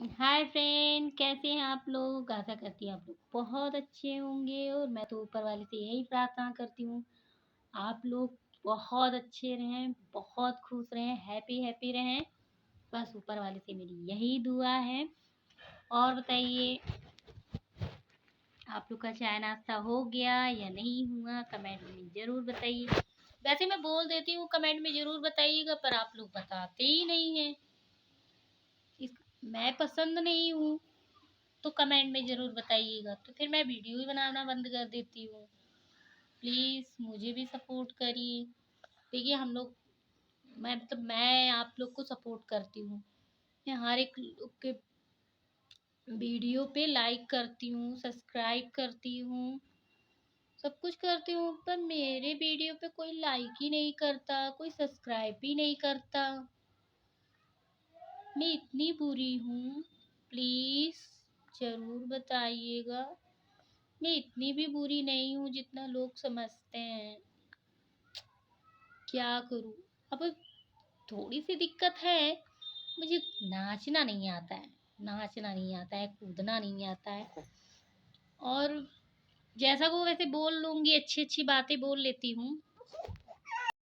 Hi friend, कैसे हैं आप लोग? आशा करती हूँ आप लोग बहुत अच्छे होंगे और मैं तो ऊपर वाले से यही प्रार्थना करती हूँ आप लोग बहुत अच्छे रहें, बहुत खुश रहें, हैप्पी हैप्पी रहें। बस ऊपर वाले से मेरी यही दुआ है। और बताइए, आप लोग का चाय नाश्ता हो गया या नहीं हुआ? कमेंट में ज़रूर बताइए। वैसे मैं बोल देती हूँ कमेंट में ज़रूर बताइएगा, पर आप लोग बताते ही नहीं हैं। इस मैं पसंद नहीं हूँ तो कमेंट में ज़रूर बताइएगा, तो फिर मैं वीडियो ही बनाना बंद कर देती हूँ। प्लीज़ मुझे भी सपोर्ट करिए। देखिए हम लोग मैं आप लोग को सपोर्ट करती हूँ। मैं हर एक लोग के वीडियो पे लाइक करती हूँ, सब्सक्राइब करती हूँ, सब कुछ करती हूँ, पर मेरे वीडियो पे कोई लाइक ही नहीं करता, कोई सब्सक्राइब भी नहीं करता। मैं इतनी बुरी हूँ? प्लीज़ ज़रूर बताइएगा। मैं इतनी भी बुरी नहीं हूँ जितना लोग समझते हैं। क्या करूँ? अब थोड़ी सी दिक्कत है, मुझे नाचना नहीं आता है। नाचना नहीं आता है, कूदना नहीं आता है, और जैसा वो वैसे बोल लूँगी, अच्छी अच्छी बातें बोल लेती हूँ,